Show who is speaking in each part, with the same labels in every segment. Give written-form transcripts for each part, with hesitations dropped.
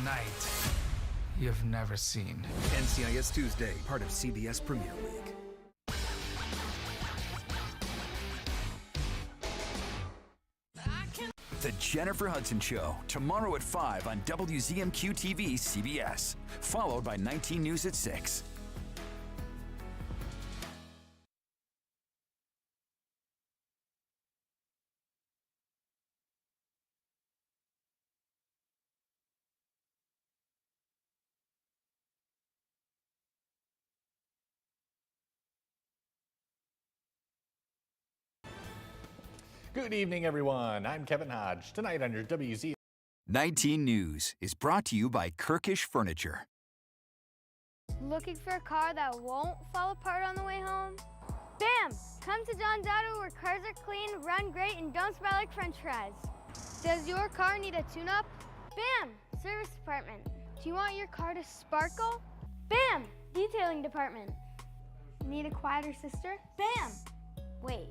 Speaker 1: night you've never seen.
Speaker 2: NCIS Tuesday, part of CBS Premier League. The Jennifer Hudson Show, tomorrow at 5 on WZMQ TV CBS, followed by 19 News at 6.
Speaker 3: Good evening, everyone. I'm Kevin Hodge. Tonight on your WZ.
Speaker 2: 19 News is brought to you by Kirkish Furniture.
Speaker 4: Looking for a car that won't fall apart on the way home? Bam! Come to John's Auto where cars are clean, run great, and don't smell like french fries. Does your car need a tune-up? Bam! Service department. Do you want your car to sparkle? Bam! Detailing department. Need a quieter sister? Bam! Wait.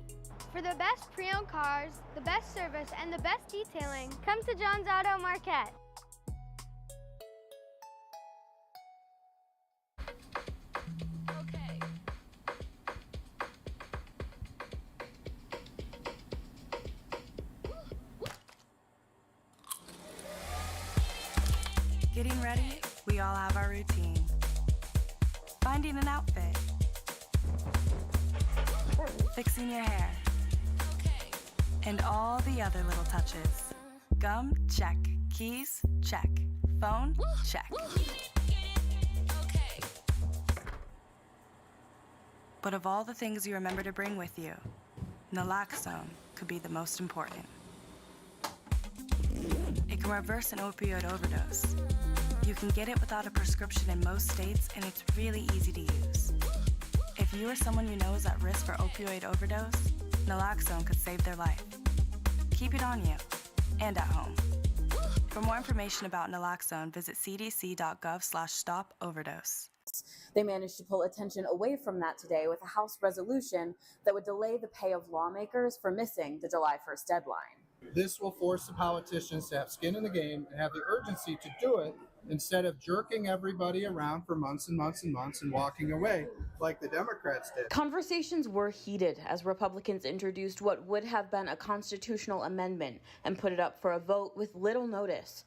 Speaker 4: For the best pre-owned cars, the best service, and the best detailing, come to John's Auto Marquette.
Speaker 5: Okay.
Speaker 6: Getting ready, we all have our routine. Finding an outfit. Fixing your hair. And all the other little touches. Gum, check. Keys, check. Phone, check. But of all the things you remember to bring with you, naloxone could be the most important. It can reverse an opioid overdose. You can get it without a prescription in most states, and it's really easy to use. If you or someone you know is at risk for opioid overdose, naloxone could save their life. Keep it on you and at home. For more information about naloxone, visit cdc.gov/stop-overdose.
Speaker 7: They managed to pull attention away from that today with a House resolution that would delay the pay of lawmakers for missing the July 1st deadline.
Speaker 8: This will force the politicians to have skin in the game and have the urgency to do it instead of jerking everybody around for months and months and months and walking away like the Democrats did.
Speaker 7: Conversations were heated as Republicans introduced what would have been a constitutional amendment and put it up for a vote with little notice.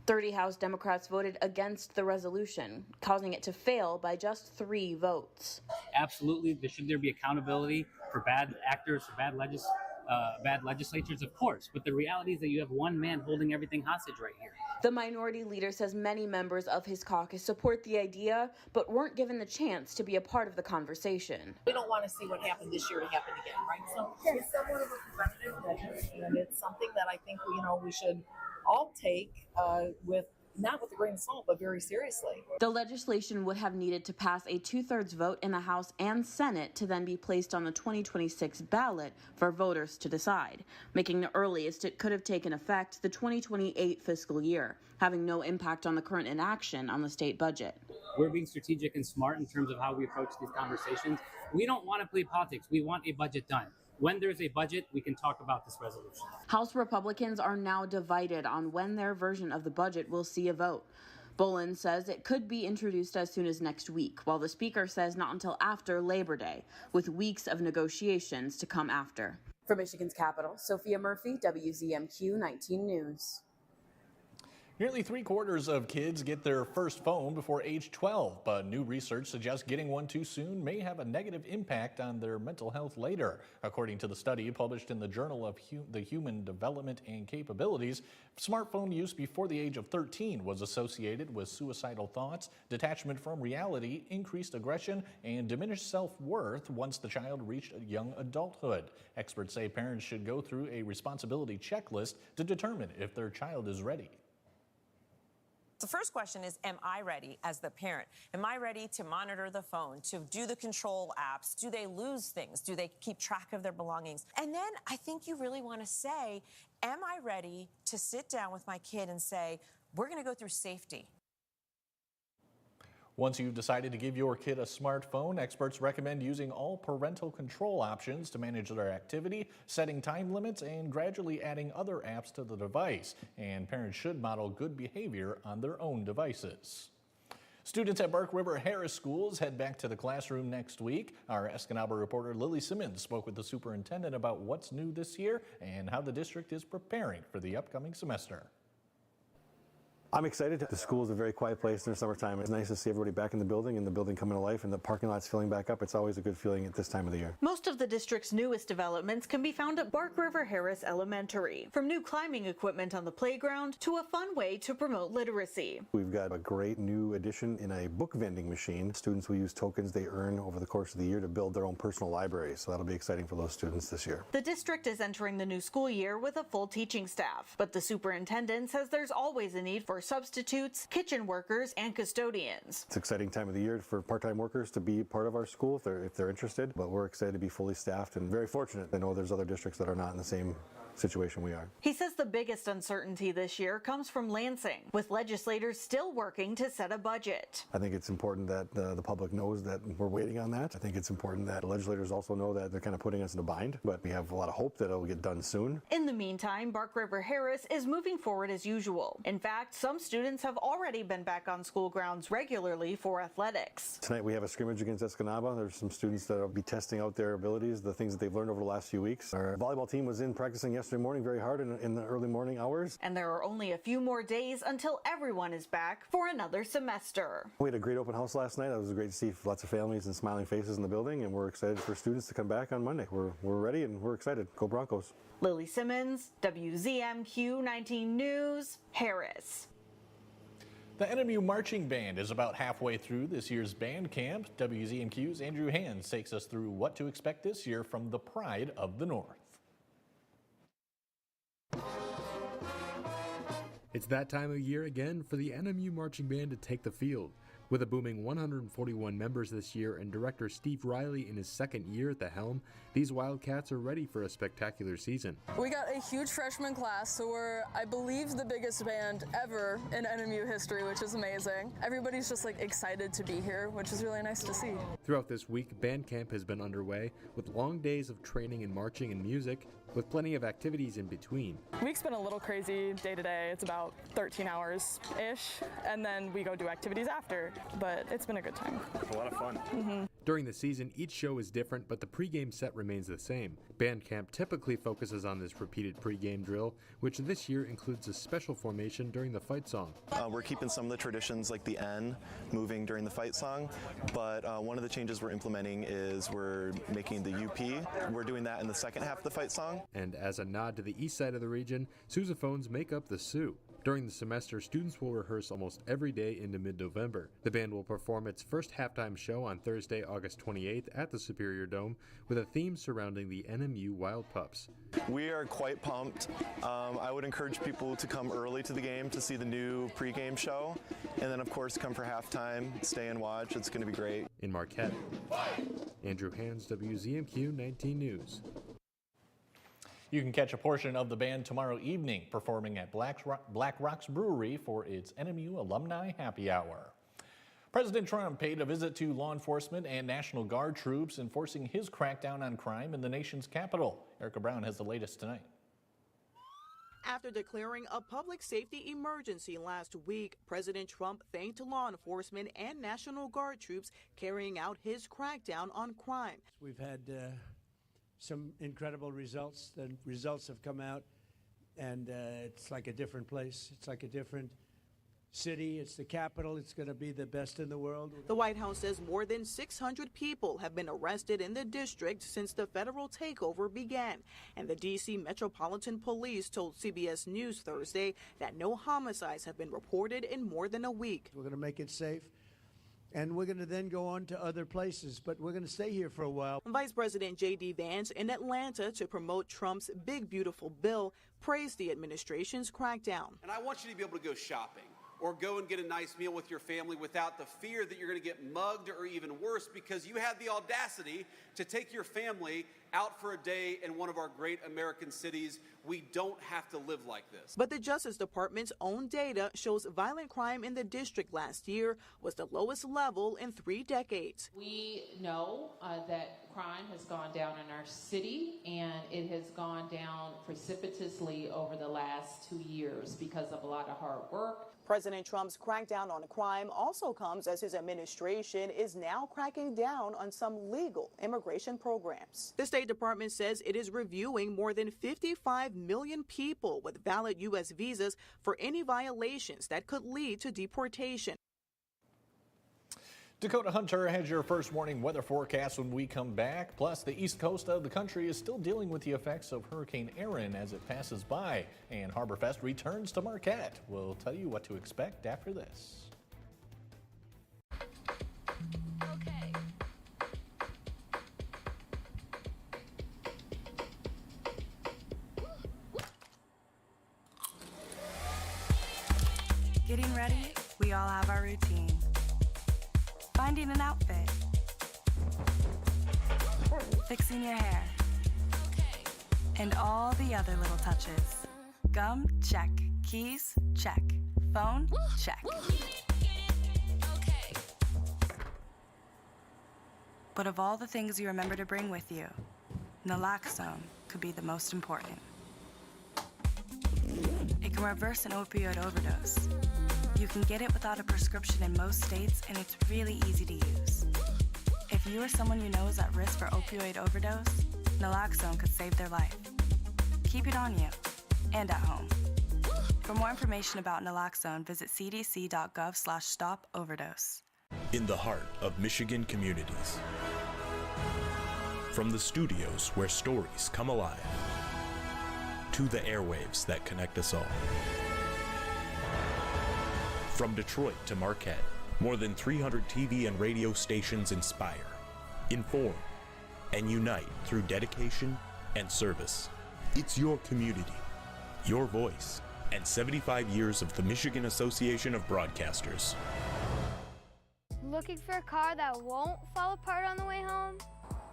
Speaker 7: 30 House Democrats voted against the resolution, causing it to fail by just 3 votes.
Speaker 9: Absolutely, should there be accountability for bad actors, for bad legislatures? Of course, but the reality is that you have one man holding everything hostage right here.
Speaker 7: The minority leader says many members of his caucus support the idea, but weren't given the chance to be a part of the conversation.
Speaker 10: We don't want to see what happened this year to happen again, right? So it's somewhat of a preventative measure, and it's something that I think we should all take not with a grain of salt, but very seriously.
Speaker 7: The legislation would have needed to pass a 2/3 vote in the House and Senate to then be placed on the 2026 ballot for voters to decide, making the earliest it could have taken effect the 2028 fiscal year, having no impact on the current inaction on the state budget.
Speaker 9: We're being strategic and smart in terms of how we approach these conversations. We don't want to play politics. We want a budget done. When there's a budget, we can talk about this resolution.
Speaker 7: House Republicans are now divided on when their version of the budget will see a vote. Bolin says it could be introduced as soon as next week, while the Speaker says not until after Labor Day, with weeks of negotiations to come after. For Michigan's capital, Sophia Murphy, WZMQ 19 News.
Speaker 3: Nearly 3/4 of kids get their first phone before age 12, but new research suggests getting one too soon may have a negative impact on their mental health later. According to the study published in the Journal of the Human Development and Capabilities, smartphone use before the age of 13 was associated with suicidal thoughts, detachment from reality, increased aggression, and diminished self-worth once the child reached young adulthood. Experts say parents should go through a responsibility checklist to determine if their child is ready.
Speaker 11: The first question is, am I ready as the parent? Am I ready to monitor the phone, to do the control apps? Do they lose things? Do they keep track of their belongings? And then I think you really want to say, am I ready to sit down with my kid and say, we're going to go through safety?
Speaker 3: Once you've decided to give your kid a smartphone, experts recommend using all parental control options to manage their activity, setting time limits, and gradually adding other apps to the device. And parents should model good behavior on their own devices. Students at Bark River Harris schools head back to the classroom next week. Our Escanaba reporter Lily Simmons spoke with the superintendent about what's new this year and how the district is preparing for the upcoming semester.
Speaker 5: I'm excited. The school is a very quiet place in the summertime. It's nice to see everybody back in the building and the building coming to life and the parking lot's filling back up. It's always a good feeling at this time of the year.
Speaker 12: Most of the district's newest developments can be found at Bark River Harris Elementary. From new climbing equipment on the playground to a fun way to promote literacy.
Speaker 5: We've got a great new addition in a book vending machine. Students will use tokens they earn over the course of the year to build their own personal library. So that'll be exciting for those students this year.
Speaker 12: The district is entering the new school year with a full teaching staff, but the superintendent says there's always a need for substitutes, kitchen workers, and custodians.
Speaker 5: It's an exciting time of the year for part-time workers to be part of our school if they're interested, but we're excited to be fully staffed and very fortunate. I know there's other districts that are not in the same situation we are.
Speaker 12: He says the biggest uncertainty this year comes from Lansing, with legislators still working to set a budget.
Speaker 5: I think it's important that the public knows that we're waiting on that. I think it's important that legislators also know that they're kind of putting us in a bind, but we have a lot of hope that it'll get done soon.
Speaker 12: In the meantime, Bark River Harris is moving forward as usual. In fact, some students have already been back on school grounds regularly for athletics.
Speaker 5: Tonight we have a scrimmage against Escanaba. There's some students that will be testing out their abilities, the things that they've learned over the last few weeks. Our volleyball team was in practicing yesterday morning very hard in the early morning hours.
Speaker 12: And there are only a few more days until everyone is back for another semester.
Speaker 5: We had a great open house last night. It was great to see lots of families and smiling faces in the building, and we're excited for students to come back on Monday. We're ready and we're excited. Go Broncos.
Speaker 12: Lily Simmons, WZMQ 19 News, Harris.
Speaker 3: The NMU Marching Band is about halfway through this year's band camp. WZMQ's Andrew Hands takes us through what to expect this year from the Pride of the North.
Speaker 13: It's that time of year again for the NMU Marching Band to take the field. With a booming 141 members this year and director Steve Riley in his second year at the helm, these Wildcats are ready for a spectacular season.
Speaker 14: We got a huge freshman class, so we're, I believe, the biggest band ever in NMU history, which is amazing. Everybody's just excited to be here, which is really nice to see.
Speaker 13: Throughout this week, band camp has been underway with long days of training in marching and music, with plenty of activities in between.
Speaker 14: Week's been a little crazy day to day. It's about 13 hours-ish, and then we go do activities after, but it's been a good time.
Speaker 15: A lot of fun.
Speaker 14: Mm-hmm.
Speaker 13: During the season, each show is different, but the pregame set remains the same. Band camp typically focuses on this repeated pregame drill, which this year includes a special formation during the fight song.
Speaker 15: We're keeping some of the traditions like the N moving during the fight song, but one of the changes we're implementing is we're making the UP. We're doing that in the second half of the fight song.
Speaker 13: And as a nod to the east side of the region, sousaphones make up the Sioux. During the semester, students will rehearse almost every day into mid-November. The band will perform its first halftime show on Thursday, August 28th at the Superior Dome with a theme surrounding the NMU Wild Pups.
Speaker 15: We are quite pumped. I would encourage people to come early to the game to see the new pregame show, and then of course come for halftime, stay and watch. It's going to be great.
Speaker 13: In Marquette, Andrew Hands, WZMQ 19 News.
Speaker 3: You can catch a portion of the band tomorrow evening performing at Black Rocks Brewery for its NMU Alumni Happy Hour. President Trump paid a visit to law enforcement and National Guard troops enforcing his crackdown on crime in the nation's capital. Erica Brown has the latest tonight.
Speaker 16: After declaring a public safety emergency last week, President Trump thanked law enforcement and National Guard troops carrying out his crackdown on crime.
Speaker 17: We've had some incredible results. The results have come out, and it's like a different place. It's like a different city. It's the capital. It's going to be the best in the world.
Speaker 16: The White House says more than 600 people have been arrested in the district since the federal takeover began. And the D.C. Metropolitan Police told CBS News Thursday that no homicides have been reported in more than a week.
Speaker 17: We're going to make it safe. And we're going to then go on to other places, but we're going to stay here for a while.
Speaker 16: Vice President J.D. Vance in Atlanta to promote Trump's Big Beautiful Bill praised the administration's crackdown.
Speaker 18: And I want you to be able to go shopping. or go and get a nice meal with your family without the fear that you're going to get mugged or even worse because you had the audacity to take your family out for a day in one of our great American cities. We don't have to live like this.
Speaker 16: But the Justice Department's own data shows violent crime in the district last year was the lowest level in 3 decades.
Speaker 19: We know that crime has gone down in our city, and it has gone down precipitously over the last 2 years because of a lot of hard work.
Speaker 16: President Trump's crackdown on crime also comes as his administration is now cracking down on some legal immigration programs. The State Department says it is reviewing more than 55 million people with valid U.S. visas for any violations that could lead to deportation.
Speaker 3: Dakota Hunter has your first morning weather forecast when we come back. Plus, the east coast of the country is still dealing with the effects of Hurricane Erin as it passes by. And HarborFest returns to Marquette. We'll tell you what to expect after this.
Speaker 4: Okay.
Speaker 6: Getting ready, we all have our routine. Finding an outfit. Fixing your hair. And all the other little touches. Gum, check. Keys, check. Phone, check. But of all the things you remember to bring with you, naloxone could be the most important. It can reverse an opioid overdose. You can get it without a prescription in most states, and it's really easy to use. If you or someone you know is at risk for opioid overdose, naloxone could save their life. Keep it on you and at home. For more information about naloxone, visit cdc.gov/stop-overdose.
Speaker 20: In the heart of Michigan communities. From the studios where stories come alive, to the airwaves that connect us all. From Detroit to Marquette, more than 300 TV and radio stations inspire, inform, and unite through dedication and service. It's your community, your voice, and 75 years of the Michigan Association of Broadcasters.
Speaker 4: Looking for a car that won't fall apart on the way home?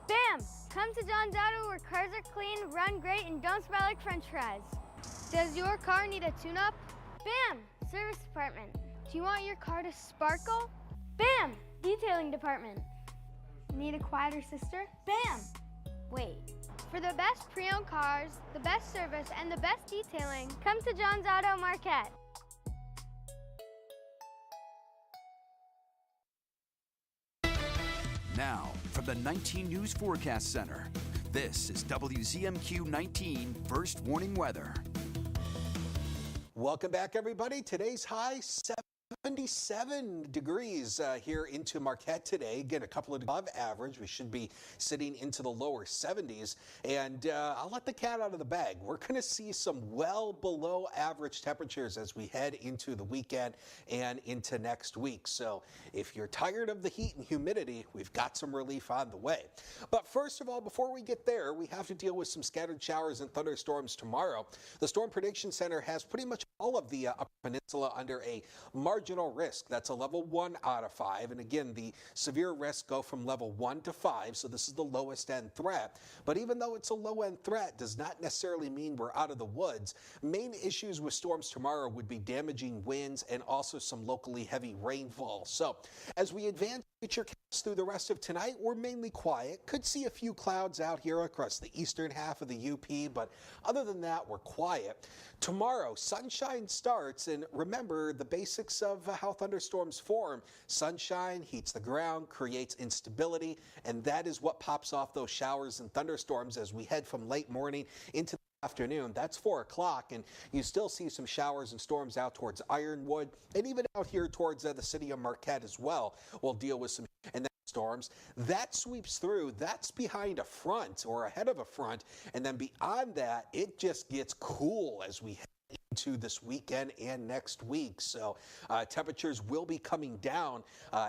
Speaker 4: Bam! Come to John's Auto where cars are clean, run great, and don't smell like french fries. Does your car need a tune-up? Bam! Service department. Do you want your car to sparkle? Bam! Detailing department. Need a quieter sister? Bam! Wait. For the best pre-owned cars, the best service, and the best detailing, come to John's Auto Marquette.
Speaker 2: Now, from the 19 News Forecast Center, this is WZMQ 19 First Warning Weather.
Speaker 21: Welcome back, everybody. Today's high, 77 degrees here into Marquette today. Again, a couple of above average. We should be sitting into the lower 70s. And I'll let the cat out of the bag. We're going to see some well below average temperatures as we head into the weekend and into next week. So if you're tired of the heat and humidity, we've got some relief on the way. But first of all, before we get there, we have to deal with some scattered showers and thunderstorms tomorrow. The Storm Prediction Center has pretty much all of the Upper Peninsula under a marginal risk. That's a level 1 out of 5. And again, the severe risks go from level 1 to 5. So this is the lowest end threat. But even though it's a low end threat, does not necessarily mean we're out of the woods. Main issues with storms tomorrow would be damaging winds and also some locally heavy rainfall. So as we advance through the rest of tonight, we're mainly quiet. Could see a few clouds out here across the eastern half of the UP, but other than that, we're quiet. Tomorrow, sunshine starts, and remember the basics of how thunderstorms form. Sunshine heats the ground, creates instability, and that is what pops off those showers and thunderstorms as we head from late morning into the afternoon. That's 4 o'clock, and you still see some showers and storms out towards Ironwood, and even out here towards the city of Marquette as well. We'll deal with some storms. That sweeps through. That's behind a front or ahead of a front, and then beyond that, it just gets cool as we head to this weekend and next week. So temperatures will be coming down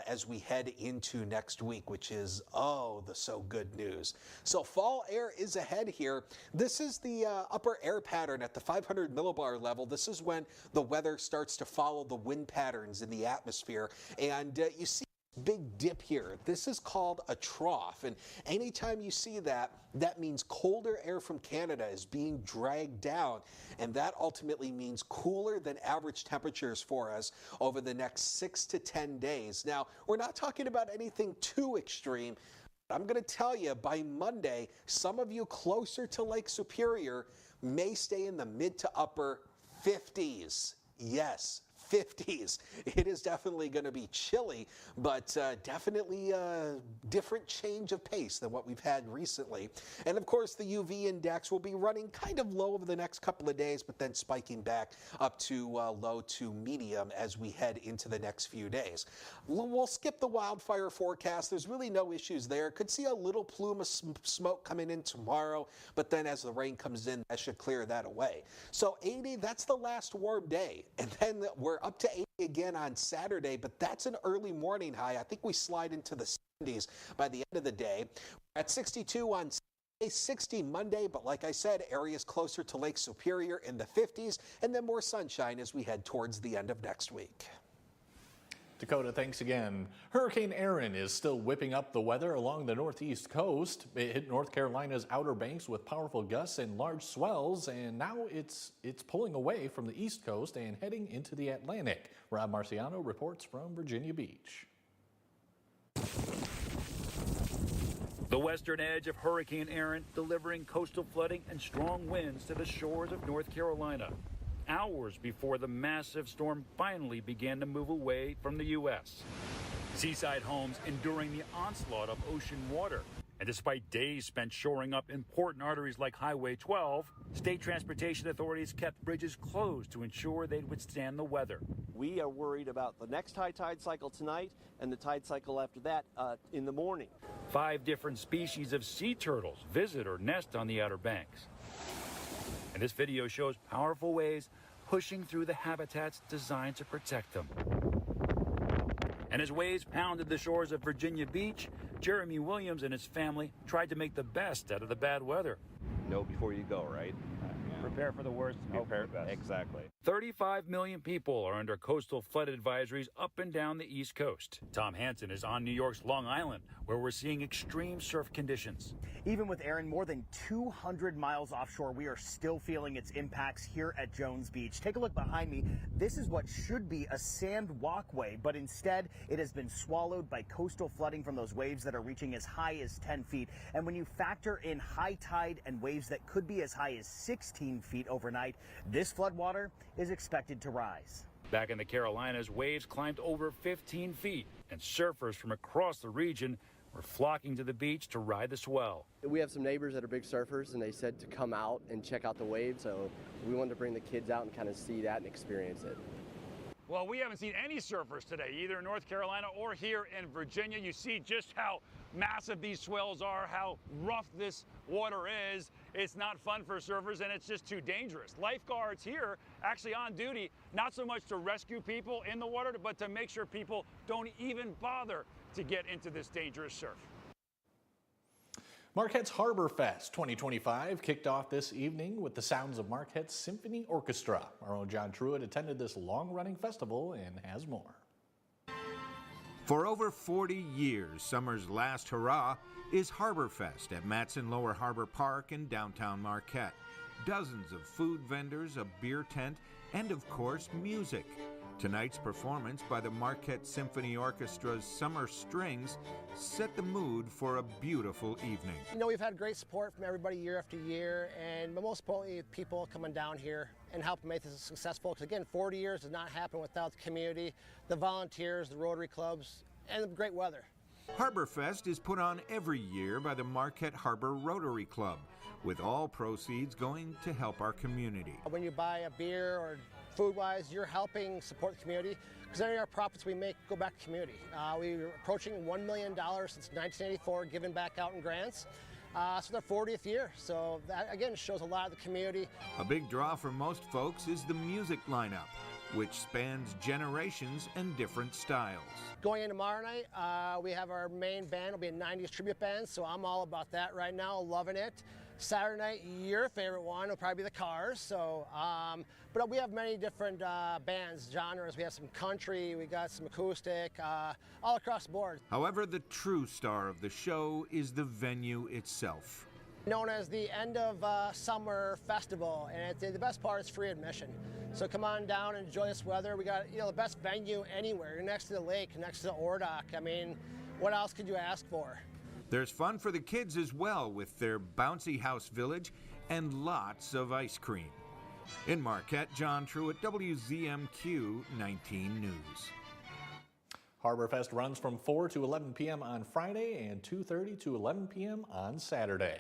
Speaker 21: as we head into next week, which is, the so good news. So fall air is ahead here. This is the upper air pattern at the 500 millibar level. This is when the weather starts to follow the wind patterns in the atmosphere. And you see big dip here. This is called a trough, and anytime you see that, that means colder air from Canada is being dragged down, and that ultimately means cooler than average temperatures for us over the next 6 to 10 days. Now, we're not talking about anything too extreme. I'm going to tell you, by Monday, some of you closer to Lake Superior may stay in the mid to upper 50s. Yes, 50s. It is definitely going to be chilly, but definitely a different change of pace than what we've had recently. And of course, the UV index will be running kind of low over the next couple of days, but then spiking back up to low to medium as we head into the next few days. We'll skip the wildfire forecast. There's really no issues there. Could see a little plume of smoke coming in tomorrow, but then as the rain comes in, that should clear that away. So 80, that's the last warm day. And then we're up to 80 again on Saturday, but that's an early morning high. I think we slide into the 70s by the end of the day. We're at 62 on Saturday, 60 Monday, but like I said, areas closer to Lake Superior in the 50s, and then more sunshine as we head towards the end of next week.
Speaker 3: Dakota, thanks again. Hurricane Erin is still whipping up the weather along the northeast coast. It hit North Carolina's Outer Banks with powerful gusts and large swells, and now it's pulling away from the east coast and heading into the Atlantic. Rob Marciano reports from Virginia Beach.
Speaker 1: The western edge of Hurricane Erin delivering coastal flooding and strong winds to the shores of North Carolina, hours before the massive storm finally began to move away from the U.S. Seaside homes enduring the onslaught of ocean water. And despite days spent shoring up important arteries like Highway 12, state transportation authorities kept bridges closed to ensure they'd withstand the weather.
Speaker 22: We are worried about the next high tide cycle tonight and the tide cycle after that in the morning.
Speaker 1: 5 different species of sea turtles visit or nest on the Outer Banks. And this video shows powerful waves pushing through the habitats designed to protect them. And as waves pounded the shores of Virginia Beach, Jeremy Williams and his family tried to make the best out of the bad weather.
Speaker 22: Know before you go, right?
Speaker 1: Prepare for the worst, hope for the best.
Speaker 22: Exactly.
Speaker 1: 35 million people are under coastal flood advisories up and down the East Coast. Tom Hansen is on New York's Long Island, where we're seeing extreme surf conditions.
Speaker 23: Even with Erin more than 200 miles offshore, we are still feeling its impacts here at Jones Beach. Take a look behind me. This is what should be a sand walkway, but instead it has been swallowed by coastal flooding from those waves that are reaching as high as 10 feet. And when you factor in high tide and waves that could be as high as 16 feet overnight, this floodwater is expected to rise.
Speaker 1: Back in the Carolinas, waves climbed over 15 feet, and surfers from across the region were flocking to the beach to ride the swell.
Speaker 22: We have some neighbors that are big surfers, and they said to come out and check out the waves, so we wanted to bring the kids out and kind of see that and experience it.
Speaker 1: Well, we haven't seen any surfers today, either in North Carolina or here in Virginia. You see just how massive these swells are, how rough this water is. It's not fun for surfers, and it's just too dangerous. Lifeguards here actually on duty, not so much to rescue people in the water, but to make sure people don't even bother to get into this dangerous surf.
Speaker 3: Marquette's Harbor Fest 2025 kicked off this evening with the sounds of Marquette's Symphony Orchestra. Our own John Truitt attended this long-running festival and has more.
Speaker 24: For over 40 years, summer's last hurrah is Harbor Fest at Matson Lower Harbor Park in downtown Marquette. Dozens of food vendors, a beer tent, and of course, music. Tonight's performance by the Marquette Symphony Orchestra's Summer Strings set the mood for a beautiful evening.
Speaker 25: You know, we've had great support from everybody year after year, and most importantly, people coming down here and helping make this successful. Because again, 40 years does not happen without the community, the volunteers, the Rotary clubs, and the great weather.
Speaker 24: Harbor Fest is put on every year by the Marquette Harbor Rotary Club, with all proceeds going to help our community.
Speaker 25: When you buy a beer or food-wise, you're helping support the community, because any of our profits we make go back to the community. We're approaching $1 million since 1984, given back out in grants. So their 40th year. So that, again, shows a lot of the community.
Speaker 24: A big draw for most folks is the music lineup, which spans generations and different styles.
Speaker 25: Going into tomorrow night, we have our main band. It'll be a 90s tribute band, so I'm all about that right now, loving it. Saturday night, your favorite one will probably be the Cars. So, but we have many different bands, genres. We have some country, we got some acoustic, all across the board.
Speaker 24: However, the true star of the show is the venue itself.
Speaker 25: Known as the End of Summer Festival, and the best part is free admission. So come on down and enjoy this weather. We got the best venue anywhere. You're next to the lake, next to the Ordock. I mean, what else could you ask for?
Speaker 24: There's fun for the kids as well with their bouncy house village and lots of ice cream. In Marquette, John Truitt, WZMQ 19 News.
Speaker 3: Harborfest runs from 4 to 11 p.m. on Friday and 2:30 to 11 p.m. on Saturday.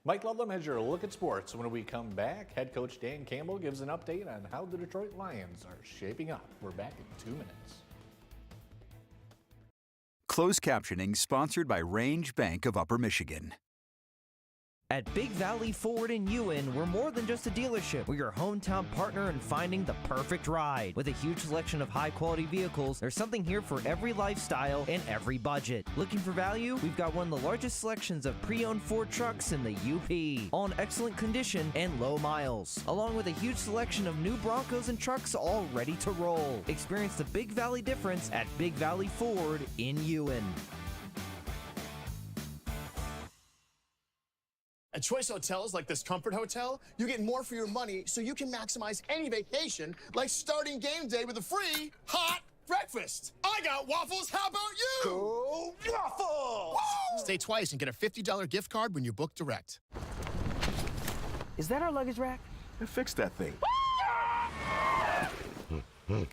Speaker 3: Mike Ludlam has your look at sports. When we come back, head coach Dan Campbell gives an update on how the Detroit Lions are shaping up. We're back in 2 minutes.
Speaker 2: Closed captioning sponsored by Range Bank of Upper Michigan.
Speaker 7: At Big Valley Ford in Ewan, we're more than just a dealership. We're your hometown partner in finding the perfect ride. With a huge selection of high-quality vehicles, there's something here for every lifestyle and every budget. Looking for value? We've got one of the largest selections of pre-owned Ford trucks in the UP, all in excellent condition and low miles, along with a huge selection of new Broncos and trucks all ready to roll. Experience the Big Valley difference at Big Valley Ford in Ewan.
Speaker 8: At Choice Hotels like this Comfort Hotel, you get more for your money so you can maximize any vacation, like starting game day with a free hot breakfast. I got waffles, how about you?
Speaker 23: Go Waffles!
Speaker 8: Woo! Stay Twice and get a $50 gift card when you book direct.
Speaker 23: Is that our luggage rack?
Speaker 9: Fix that thing.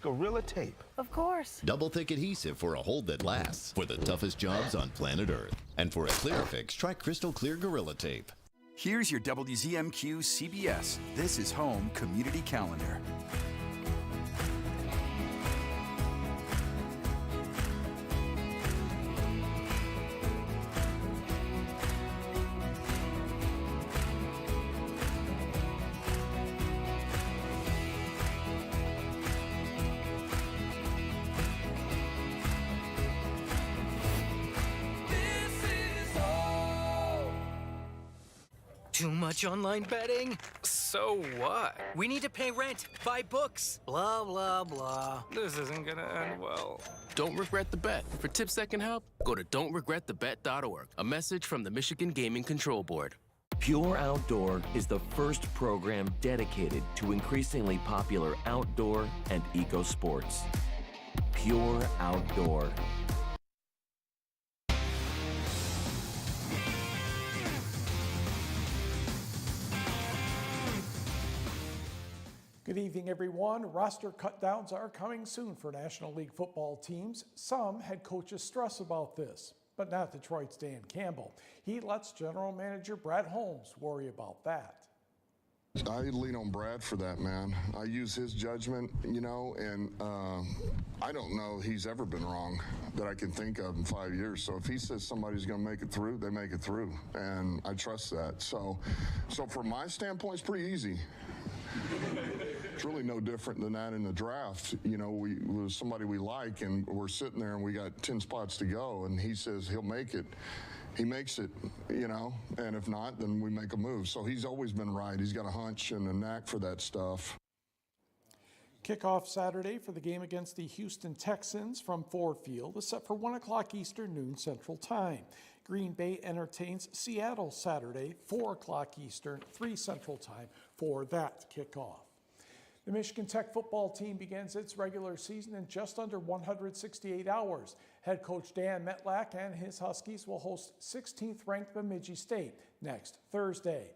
Speaker 9: Gorilla Tape.
Speaker 10: Of course.
Speaker 11: Double thick adhesive for a hold that lasts for the toughest jobs on planet Earth. And for a clear fix, try Crystal Clear Gorilla Tape.
Speaker 2: Here's your WZMQ CBS This Is Home Community Calendar.
Speaker 26: Too much online betting? So what? We need to pay rent, buy books, blah, blah, blah. This isn't gonna end well.
Speaker 27: Don't regret the bet. For tips that can help, go to don'tregretthebet.org. A message from the Michigan Gaming Control Board.
Speaker 28: Pure Outdoor is the first program dedicated to increasingly popular outdoor and eco sports. Pure Outdoor.
Speaker 29: Good evening, everyone. Roster cutdowns are coming soon for National League football teams. Some head coaches stress about this, but not Detroit's Dan Campbell. He lets General Manager Brad Holmes worry about that.
Speaker 30: I lean on Brad for that, man. I use his judgment, and I don't know he's ever been wrong that I can think of in 5 years. So if he says somebody's going to make it through, they make it through, and I trust that. So from my standpoint, it's pretty easy. It's really no different than that in the draft. We was somebody we like, and we're sitting there, and we got 10 spots to go, and he says he'll make it. He makes it, and if not, then we make a move. So he's always been right. He's got a hunch and a knack for that stuff.
Speaker 29: Kickoff Saturday for the game against the Houston Texans from Ford Field is set for 1 o'clock Eastern, noon Central Time. Green Bay entertains Seattle Saturday, 4 o'clock Eastern, 3 Central Time for that kickoff. The Michigan Tech football team begins its regular season in just under 168 hours. Head coach Dan Metlack and his Huskies will host 16th-ranked Bemidji State next Thursday.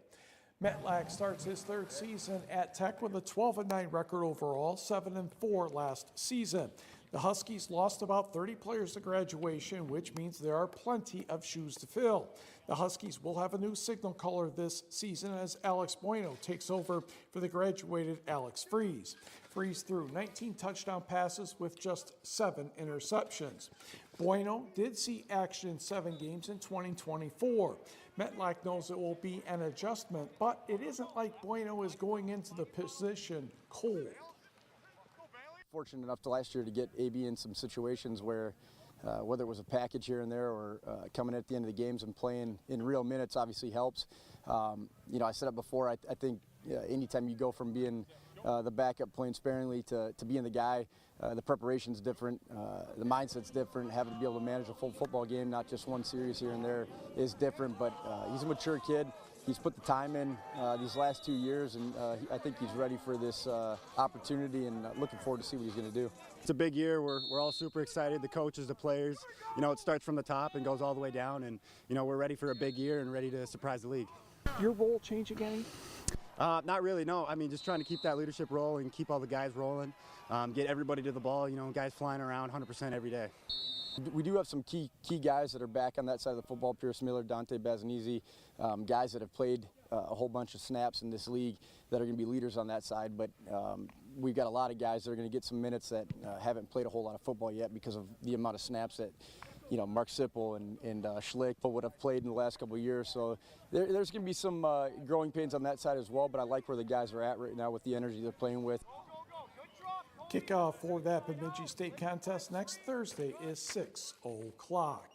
Speaker 29: Metlack starts his third season at Tech with a 12-9 record overall, 7-4 last season. The Huskies lost about 30 players to graduation, which means there are plenty of shoes to fill. The Huskies will have a new signal caller this season as Alex Bueno takes over for the graduated Alex Freeze. Freeze threw 19 touchdown passes with just 7 interceptions. Bueno did see action in 7 games in 2024. Metlack knows it will be an adjustment, but it isn't like Bueno is going into the position cold.
Speaker 22: Fortunate enough to last year to get AB in some situations where whether it was a package here and there or coming at the end of the games and playing in real minutes obviously helps. I said it before, I think anytime you go from being the backup playing sparingly to being the guy, the preparation's different, the mindset's different, having to be able to manage a full football game, not just one series here and there, is different, but he's a mature kid. He's put the time in these last 2 years, and I think he's ready for this opportunity, and looking forward to see what he's going to do.
Speaker 5: It's a big year. We're all super excited, the coaches, the players. It starts from the top and goes all the way down, and we're ready for a big year and ready to surprise the league.
Speaker 29: Your role changing any?
Speaker 5: Not really, no. I mean, just trying to keep that leadership role and keep all the guys rolling, get everybody to the ball, guys flying around 100% every day.
Speaker 22: We do have some key guys that are back on that side of the football, Pierce Miller, Dante Bazinese, guys that have played a whole bunch of snaps in this league that are going to be leaders on that side, but we've got a lot of guys that are going to get some minutes that haven't played a whole lot of football yet because of the amount of snaps that Mark Sipple and Schlick would have played in the last couple of years. So there's going to be some growing pains on that side as well, but I like where the guys are at right now with the energy they're playing with.
Speaker 29: Kickoff for that Bemidji State contest next Thursday is 6 o'clock.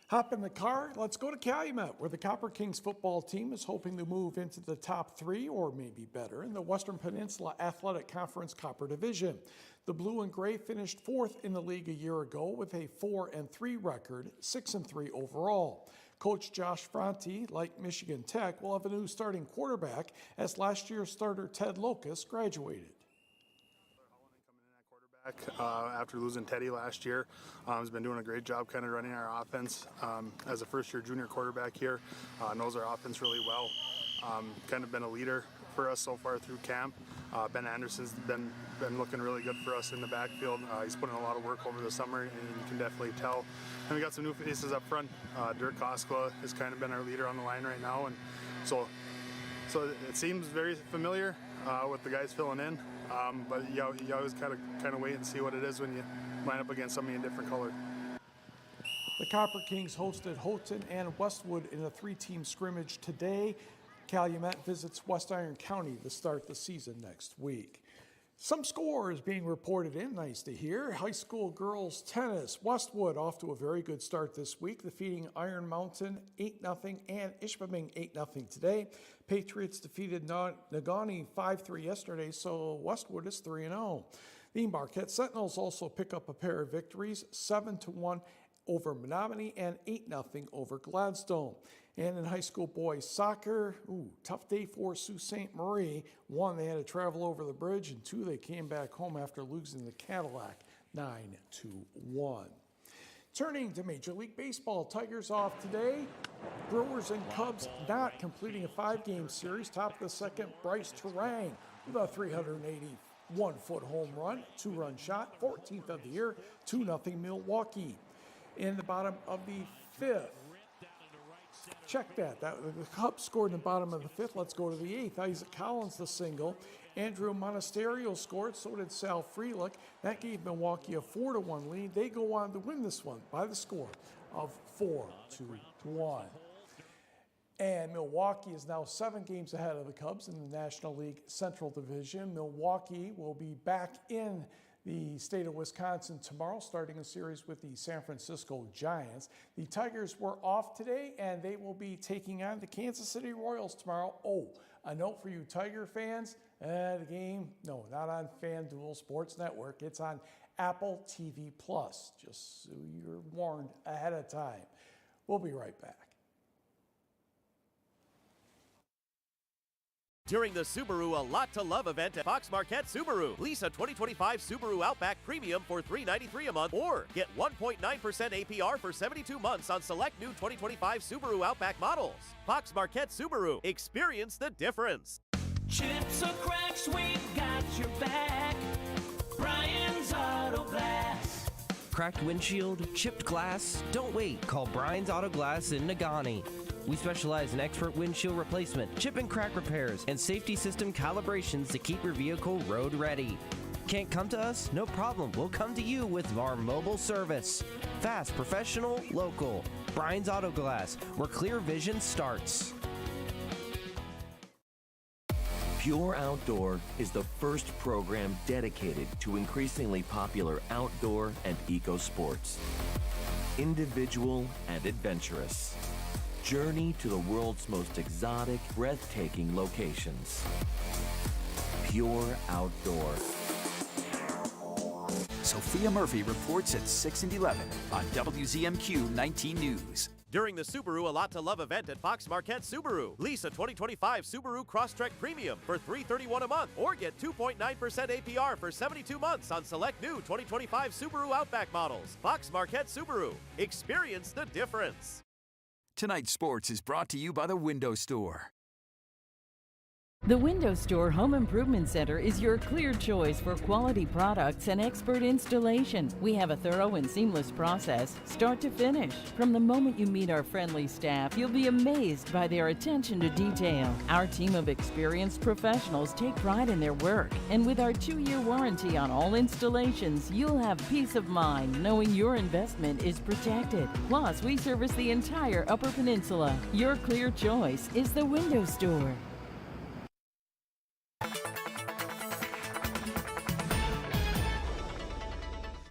Speaker 29: Hop in the car, let's go to Calumet, where the Copper Kings football team is hoping to move into the top 3 or maybe better in the Western Peninsula Athletic Conference Copper Division. The Blue and Gray finished 4th in the league a year ago with a 4-3 record, 6-3 overall. Coach Josh Fronte, like Michigan Tech, will have a new starting quarterback as last year's starter Ted Locust graduated.
Speaker 10: After losing Teddy last year, he's been doing a great job kind of running our offense. As a first-year junior quarterback here, knows our offense really well. Kind of been a leader for us so far through camp. Ben Anderson's been looking really good for us in the backfield. He's put in a lot of work over the summer, and you can definitely tell. And we got some new faces up front. Dirk Koskela has kind of been our leader on the line right now, and so it seems very familiar with the guys filling in. But you always kind of wait and see what it is when you line up against somebody in different color.
Speaker 29: The Copper Kings hosted Houghton and Westwood in a 3-team scrimmage today. Calumet visits West Iron County to start the season next week. Some scores being reported in, nice to hear. High school girls tennis. Westwood off to a very good start this week, defeating Iron Mountain 8-0 and Ishpeming 8-0 today. Patriots defeated Nagani 5-3 yesterday, so Westwood is 3-0. The Marquette Sentinels also pick up a pair of victories, 7-1 over Menominee and 8-0 over Gladstone. And in high school boys soccer, tough day for Sault Ste. Marie. 1, they had to travel over the bridge, and 2, they came back home after losing the Cadillac 9-1. Turning to Major League Baseball, Tigers off today. Brewers and Cubs not completing a 5-game series. Top of the second, Bryce Terang with a 381-foot home run, 2-run shot, 14th of the year, 2-0 Milwaukee. In the bottom of the 5th, check that. The Cubs scored in the bottom of the 5th. Let's go to the 8th. Isaac Collins the single. Andrew Monasterio scored. So did Sal Frelick. That gave Milwaukee a 4-1 lead. They go on to win this one by the score of 4-1. And Milwaukee is now 7 games ahead of the Cubs in the National League Central Division. Milwaukee will be back in the state of Wisconsin tomorrow, starting a series with the San Francisco Giants. The Tigers were off today, and they will be taking on the Kansas City Royals tomorrow. Oh, a note for you Tiger fans, the game, no, not on FanDuel Sports Network. It's on Apple TV+, just so you're warned ahead of time. We'll be right back.
Speaker 12: During the Subaru A Lot to Love event at Fox Marquette Subaru, lease a 2025 Subaru Outback Premium for $393 a month, or get 1.9% APR for 72 months on select new 2025 Subaru Outback models. Fox Marquette Subaru, experience the difference.
Speaker 13: Chips or cracks, we got your back. Brian's Auto Glass.
Speaker 7: Cracked windshield, chipped glass? Don't wait. Call Brian's Auto Glass in Nagani. We specialize in expert windshield replacement, chip and crack repairs, and safety system calibrations to keep your vehicle road ready. Can't come to us? No problem. We'll come to you with our mobile service. Fast, professional, local. Brian's Auto Glass, where clear vision starts.
Speaker 28: Pure Outdoor is the first program dedicated to increasingly popular outdoor and eco sports. Individual and adventurous. Journey to the world's most exotic, breathtaking locations. Pure Outdoor.
Speaker 2: Sophia Murphy reports at 6 and 11 on WZMQ 19 News.
Speaker 12: During the Subaru A Lot to Love event at Fox Marquette Subaru, lease a 2025 Subaru Crosstrek Premium for $331 a month, or get 2.9% APR for 72 months on select new 2025 Subaru Outback models. Fox Marquette Subaru. Experience the difference.
Speaker 2: Tonight's sports is brought to you by the Window Store.
Speaker 4: The Window Store Home Improvement Center is your clear choice for quality products and expert installation. We have a thorough and seamless process, start to finish. From the moment you meet our friendly staff, you'll be amazed by their attention to detail. Our team of experienced professionals take pride in their work, and with our 2-year warranty on all installations, you'll have peace of mind knowing your investment is protected. Plus, we service the entire Upper Peninsula. Your clear choice is the Window Store.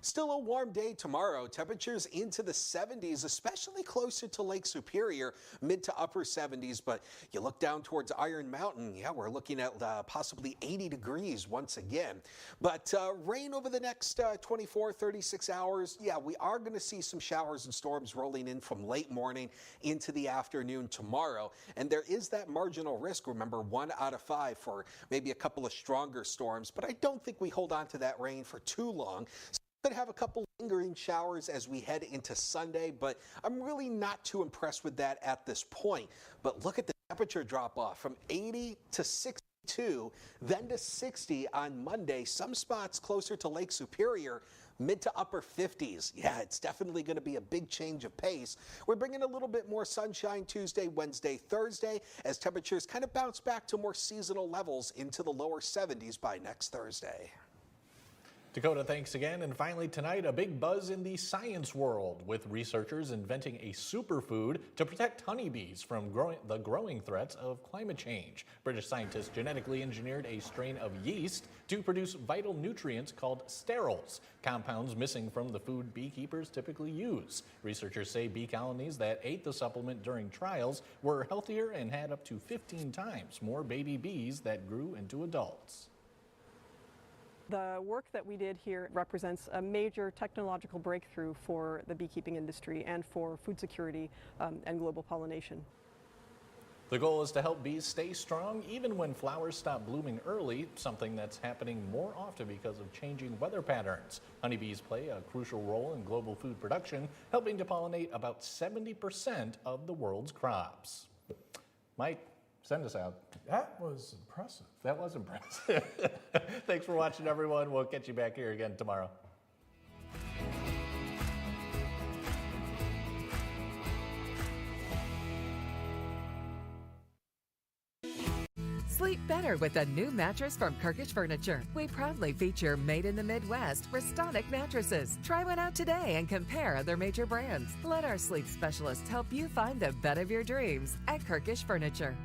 Speaker 6: Still a warm day tomorrow. Temperatures into the 70s, especially closer to Lake Superior, mid to upper 70s. But you look down towards Iron Mountain, yeah, we're looking at possibly 80 degrees once again. But rain over the next 24, 36 hours. Yeah, we are going to see some showers and storms rolling in from late morning into the afternoon tomorrow. And there is that marginal risk, remember, 1 out of 5 for maybe a couple of stronger storms. But I don't think we hold on to that rain for too long. Could have a couple lingering showers as we head into Sunday, but I'm really not too impressed with that at this point. But look at the temperature drop off from 80 to 62, then to 60 on Monday. Some spots closer to Lake Superior, mid to upper 50s. Yeah, it's definitely going to be a big change of pace. We're bringing a little bit more sunshine Tuesday, Wednesday, Thursday, as temperatures kind of bounce back to more seasonal levels into the lower 70s by next Thursday.
Speaker 3: Dakota, thanks again. And finally tonight, a big buzz in the science world with researchers inventing a superfood to protect honeybees from the growing threats of climate change. British scientists genetically engineered a strain of yeast to produce vital nutrients called sterols, compounds missing from the food beekeepers typically use. Researchers say bee colonies that ate the supplement during trials were healthier and had up to 15 times more baby bees that grew into adults.
Speaker 14: The work that we did here represents a major technological breakthrough for the beekeeping industry and for food security and global pollination.
Speaker 3: The goal is to help bees stay strong even when flowers stop blooming early, something that's happening more often because of changing weather patterns. Honeybees play a crucial role in global food production, helping to pollinate about 70% of the world's crops. Mike, send us out.
Speaker 29: That was impressive.
Speaker 3: That was impressive. Thanks for watching, everyone. We'll catch you back here again tomorrow.
Speaker 15: Sleep better with a new mattress from Kirkish Furniture. We proudly feature made in the Midwest Restonic mattresses. Try one out today and compare other major brands. Let our sleep specialist help you find the bed of your dreams at Kirkish Furniture.